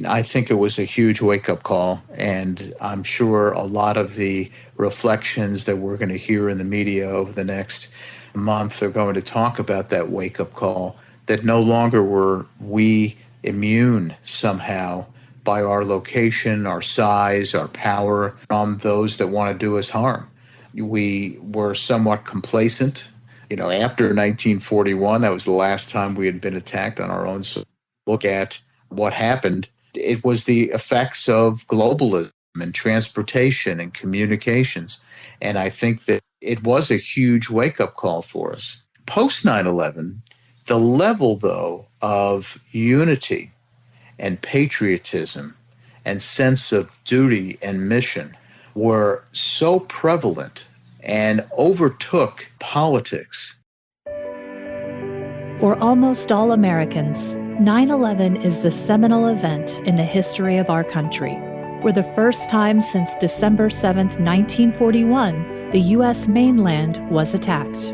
I think it was a huge wake-up call, and I'm sure a lot of the reflections that we're going to hear in the media over the next month are going to talk about that wake-up call, that no longer were we immune somehow by our location, our size, our power from those that want to do us harm. We were somewhat complacent. After 1941, that was the last time we had been attacked on our own soil. Look at what happened. It was the effects of globalism and transportation and communications. And I think that it was a huge wake-up call for us. Post 9/11, the level, though, of unity and patriotism and sense of duty and mission were so prevalent and overtook politics. For almost all Americans, 9/11 is the seminal event in the history of our country. For the first time since December 7, 1941, the U.S. mainland was attacked.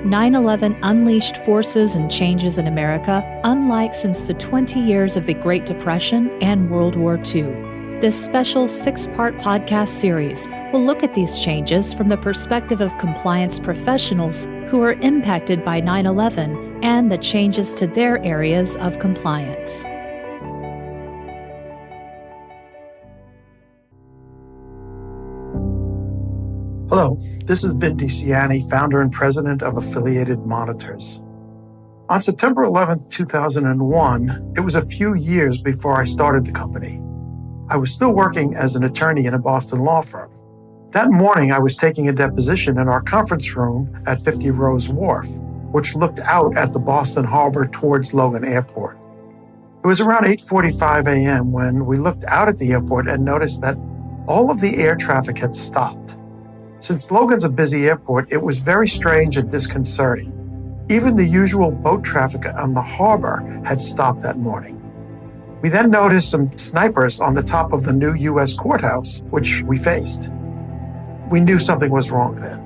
9/11 unleashed forces and changes in America, unlike since the 20 years of the Great Depression and World War II. This special 6-part podcast series will look at these changes from the perspective of compliance professionals who were impacted by 9/11 and the changes to their areas of compliance. Hello, this is Vin DiCiani, founder and president of Affiliated Monitors. On September 11th, 2001, it was a few years before I started the company. I was still working as an attorney in a Boston law firm. That morning, I was taking a deposition in our conference room at 50 Rose Wharf, which looked out at the Boston Harbor towards Logan Airport. It was around 8:45 a.m. when we looked out at the airport and noticed that all of the air traffic had stopped. Since Logan's a busy airport, it was very strange and disconcerting. Even the usual boat traffic on the harbor had stopped that morning. We then noticed some snipers on the top of the new U.S. courthouse, which we faced. We knew something was wrong then.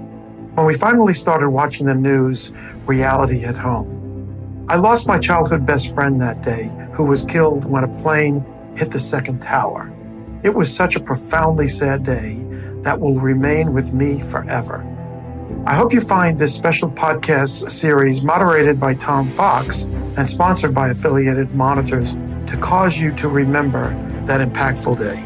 When we finally started watching the news, reality hit home. I lost my childhood best friend that day, who was killed when a plane hit the second tower. It was such a profoundly sad day that will remain with me forever. I hope you find this special podcast series, moderated by Tom Fox and sponsored by Affiliated Monitors, to cause you to remember that impactful day.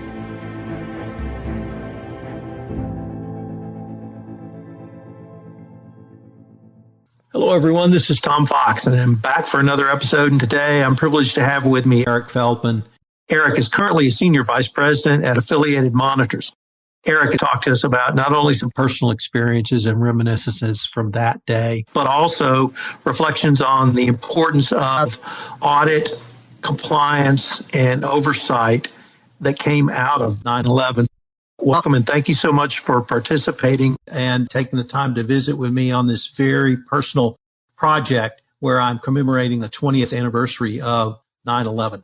Hello, everyone. This is Tom Fox, and I'm back for another episode. And today I'm privileged to have with me Eric Feldman. Eric is currently a senior vice president at Affiliated Monitors. Eric talked to us about not only some personal experiences and reminiscences from that day, but also reflections on the importance of audit, compliance, and oversight that came out of 9/11. Welcome, and thank you so much for participating and taking the time to visit with me on this very personal project where I'm commemorating the 20th anniversary of 9/11.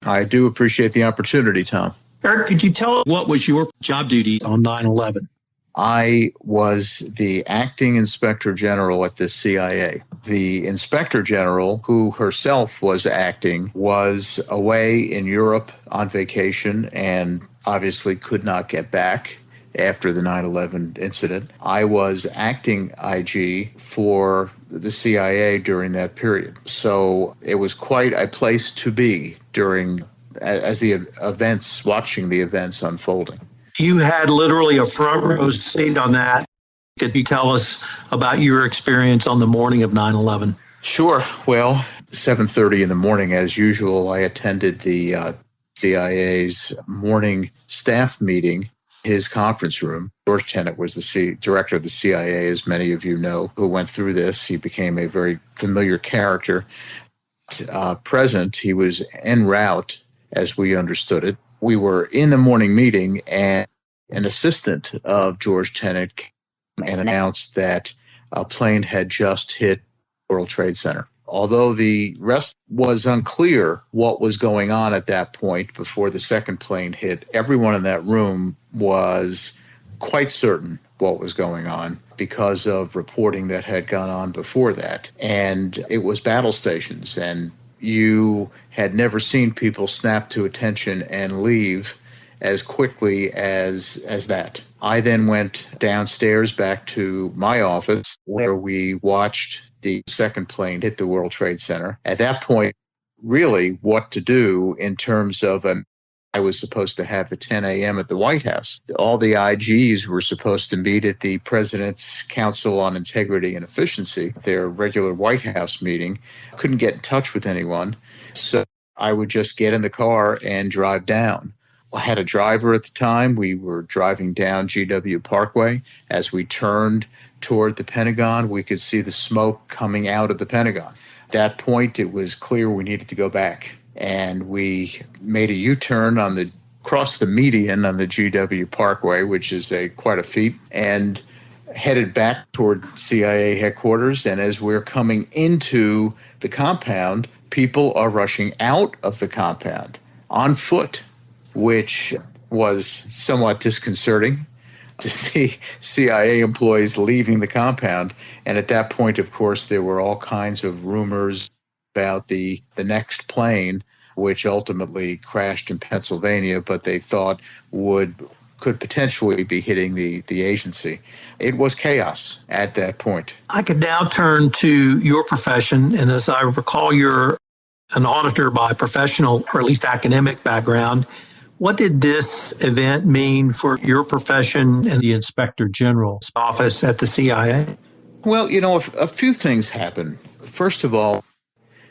I do appreciate the opportunity, Tom. Eric, could you tell us what was your job duty on 9/11? I was the acting inspector general at the CIA. The inspector general, who herself was acting, was away in Europe on vacation and obviously could not get back after the 9/11 incident. I was acting IG for the CIA during that period. So it was quite a place to be as the events, watching the events unfolding. You had literally a front row seat on that. Could you tell us about your experience on the morning of 9/11? Sure. Well, 7:30 in the morning, as usual, I attended the CIA's morning staff meeting, his conference room. George Tenet was the director of the CIA, as many of you know, who went through this. He became a very familiar character. Present, he was en route, as we understood it. We were in the morning meeting, and an assistant of George Tenet came and announced that a plane had just hit World Trade Center. Although the rest was unclear what was going on at that point before the second plane hit, everyone in that room was quite certain what was going on because of reporting that had gone on before that. And it was battle stations and you had never seen people snap to attention and leave as quickly as that. I then went downstairs back to my office where we watched the second plane hit the World Trade Center. At that point, really what to do in terms of I was supposed to have at 10 a.m. at the White House. All the IGs were supposed to meet at the President's Council on Integrity and Efficiency, their regular White House meeting. Couldn't get in touch with anyone. So I would just get in the car and drive down. I had a driver at the time. We were driving down GW Parkway. As we turned toward the Pentagon, we could see the smoke coming out of the Pentagon. At that point, it was clear we needed to go back. And we made a U-turn across the median on the GW Parkway, which is quite a feat, and headed back toward CIA headquarters. And as we're coming into the compound, people are rushing out of the compound on foot, which was somewhat disconcerting to see CIA employees leaving the compound. And at that point, of course, there were all kinds of rumors about the next plane, which ultimately crashed in Pennsylvania, but they thought could potentially be hitting the agency. It was chaos at that point. I could now turn to your profession, and as I recall, you're an auditor by professional or at least academic background. What did this event mean for your profession and the Inspector General's office at the CIA? Well, a few things happened. First of all,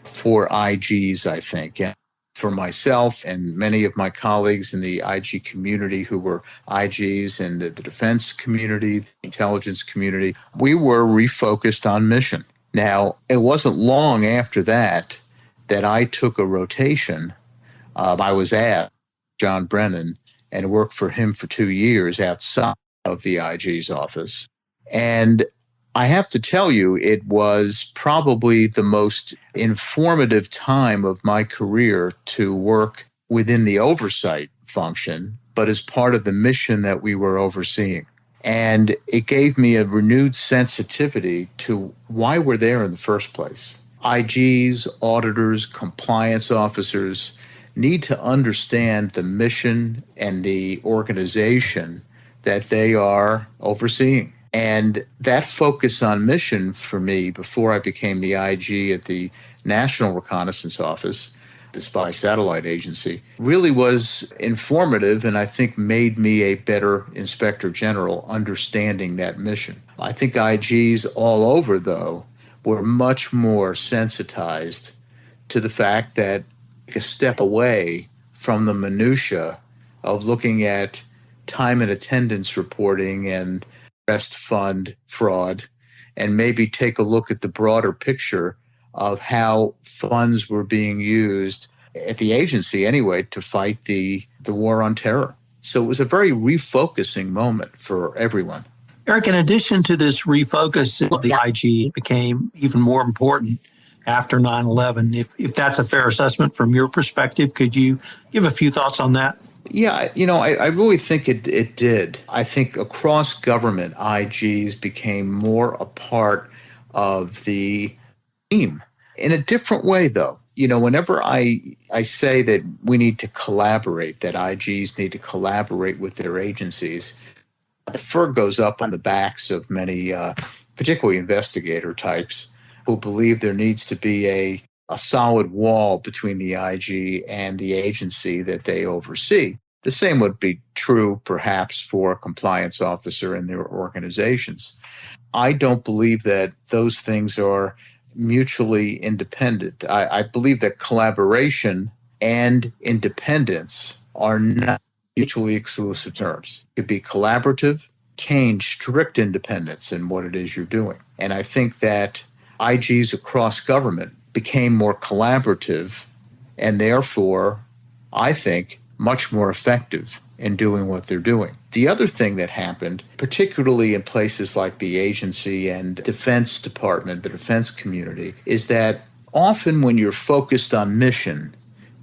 for IGs, I think, and for myself and many of my colleagues in the IG community who were IGs and the defense community, the intelligence community, we were refocused on mission. Now, it wasn't long after that I took a rotation. I was at John Brennan and worked for him for 2 years outside of the IG's office. And I have to tell you, it was probably the most informative time of my career to work within the oversight function, but as part of the mission that we were overseeing. And it gave me a renewed sensitivity to why we're there in the first place. IGs, auditors, compliance officers need to understand the mission and the organization that they are overseeing. And that focus on mission for me, before I became the IG at the National Reconnaissance Office, the spy satellite agency, really was informative and I think made me a better Inspector General understanding that mission. I think IGs all over, though, were much more sensitized to the fact that a step away from the minutia of looking at time and attendance reporting and trust fund fraud, and maybe take a look at the broader picture of how funds were being used at the agency anyway to fight the war on terror. So it was a very refocusing moment for everyone. Eric, in addition to this refocus, the IG became even more important after 9/11. If that's a fair assessment from your perspective, could you give a few thoughts on that? Yeah, I really think it did. I think across government, IGs became more a part of the team in a different way, though. Whenever I say that we need to collaborate, that IGs need to collaborate with their agencies, the fur goes up on the backs of many, particularly investigator types, who believe there needs to be a solid wall between the IG and the agency that they oversee. The same would be true, perhaps, for a compliance officer in their organizations. I don't believe that those things are mutually independent. I believe that collaboration and independence are not mutually exclusive terms. It could be collaborative, maintain strict independence in what it is you're doing. And I think that IGs across government became more collaborative and therefore, I think, much more effective in doing what they're doing. The other thing that happened, particularly in places like the agency and Defense Department, the defense community, is that often when you're focused on mission,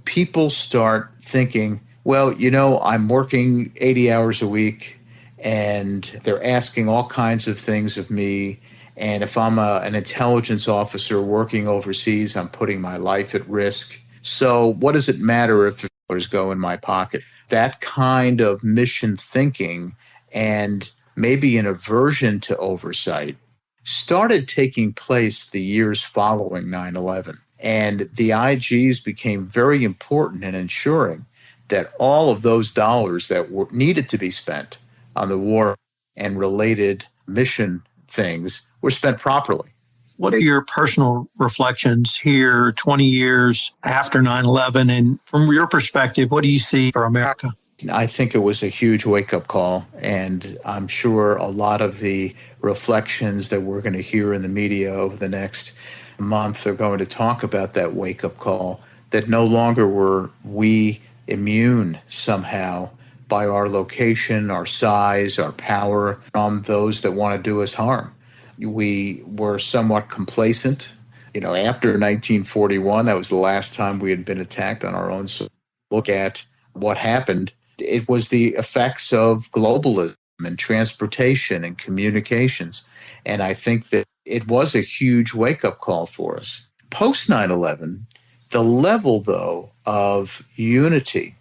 people start thinking, well, I'm working 80 hours a week and they're asking all kinds of things of me. And if I'm an intelligence officer working overseas, I'm putting my life at risk. So what does it matter if the dollars go in my pocket? That kind of mission thinking and maybe an aversion to oversight started taking place the years following 9/11. And the IGs became very important in ensuring that all of those dollars that were needed to be spent on the war and related mission things were spent properly. What are your personal reflections here 20 years after 9/11? And from your perspective, what do you see for America? I think it was a huge wake-up call, and I'm sure a lot of the reflections that we're going to hear in the media over the next month are going to talk about that wake-up call, that no longer were we immune somehow by our location, our size, our power from those that want to do us harm. We were somewhat complacent. After 1941, that was the last time we had been attacked on our own soil. Look at what happened. It was the effects of globalism and transportation and communications. And I think that it was a huge wake-up call for us. Post 9/11, the level, though, of unity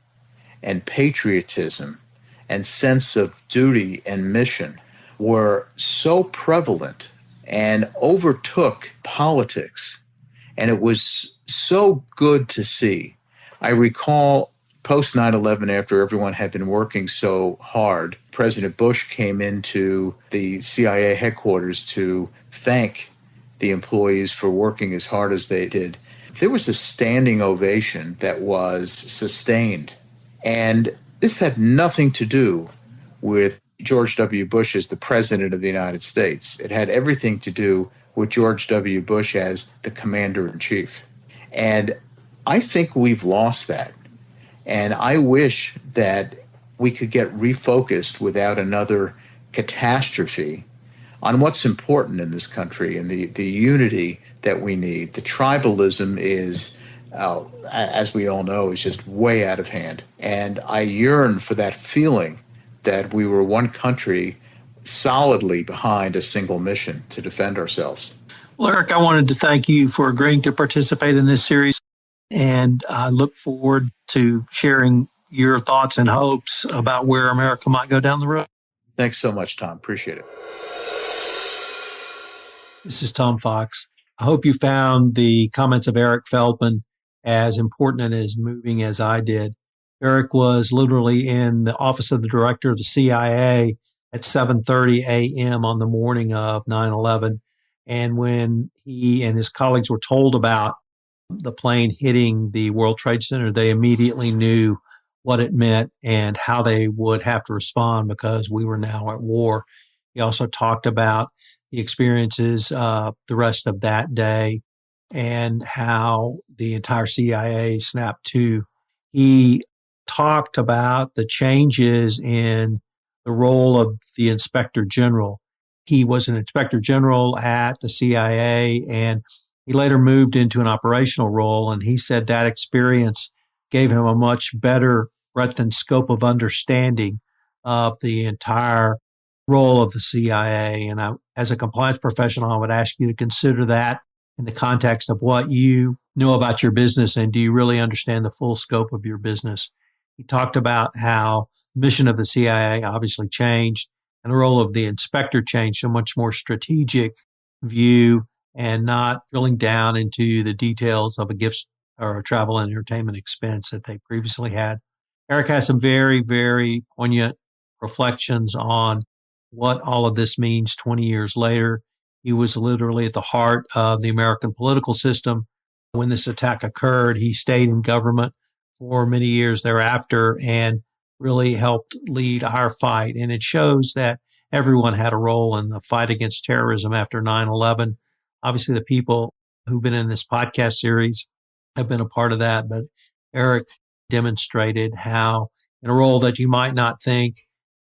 and patriotism and sense of duty and mission were so prevalent and overtook politics. And it was so good to see. I recall post 9/11, after everyone had been working so hard, President Bush came into the CIA headquarters to thank the employees for working as hard as they did. There was a standing ovation that was sustained. And this had nothing to do with George W. Bush as the president of the United States. It had everything to do with George W. Bush as the commander-in-chief. And I think we've lost that. And I wish that we could get refocused without another catastrophe on what's important in this country and the unity that we need. The tribalism is, as we all know, is just way out of hand. And I yearn for that feeling that we were one country solidly behind a single mission to defend ourselves. Well, Eric, I wanted to thank you for agreeing to participate in this series. And I look forward to sharing your thoughts and hopes about where America might go down the road. Thanks so much, Tom. Appreciate it. This is Tom Fox. I hope you found the comments of Eric Feldman as important and as moving as I did. Eric was literally in the office of the director of the CIA at 7:30 a.m. on the morning of 9/11. And when he and his colleagues were told about the plane hitting the World Trade Center, they immediately knew what it meant and how they would have to respond because we were now at war. He also talked about the experiences the rest of that day and how the entire CIA snapped to. He talked about the changes in the role of the inspector general. He was an inspector general at the CIA, and he later moved into an operational role. And he said that experience gave him a much better breadth and scope of understanding of the entire role of the CIA. And as a compliance professional, I would ask you to consider that in the context of what you know about your business, and do you really understand the full scope of your business? He talked about how the mission of the CIA obviously changed and the role of the inspector changed, a much more strategic view and not drilling down into the details of a gift or a travel and entertainment expense that they previously had. Eric has some very, very poignant reflections on what all of this means 20 years later. He was literally at the heart of the American political system when this attack occurred. He stayed in government for many years thereafter and really helped lead our fight. And it shows that everyone had a role in the fight against terrorism after 9/11. Obviously, the people who've been in this podcast series have been a part of that, but Eric demonstrated how, in a role that you might not think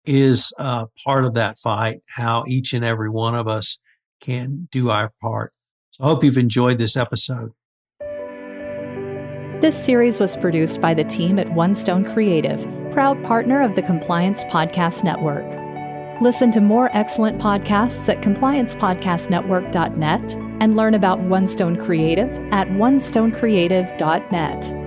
is part of that fight, how each and every one of us can do our part. So I hope you've enjoyed this episode. This series was produced by the team at One Stone Creative, proud partner of the Compliance Podcast Network. Listen to more excellent podcasts at compliancepodcastnetwork.net and learn about One Stone Creative at onestonecreative.net.